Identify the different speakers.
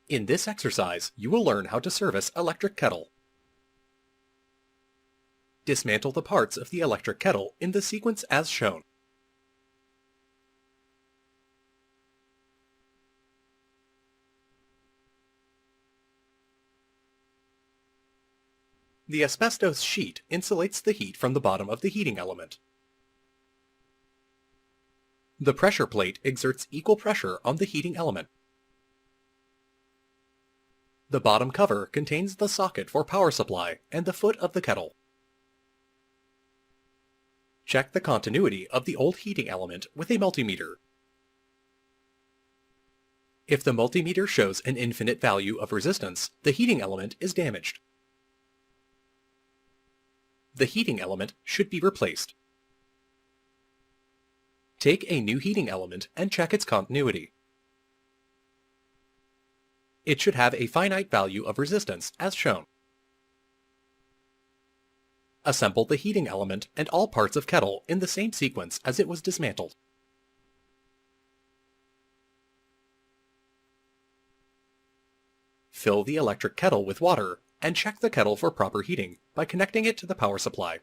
Speaker 1: In this exercise, you will learn how to service electric kettle. Dismantle the parts of the electric kettle in the sequence as shown. The asbestos sheet insulates the heat from the bottom of the heating element. The pressure plate exerts equal pressure on the heating element. The bottom cover contains the socket for power supply and the foot of the kettle. Check the continuity of the old heating element with a multimeter. If the multimeter shows an infinite value of resistance, the heating element is damaged. The heating element should be replaced. Take a new heating element and check its continuity. It should have a finite value of resistance as shown. Assemble the heating element and all parts of kettle in the same sequence as it was dismantled. Fill the electric kettle with water and check the kettle for proper heating by connecting it to the power supply.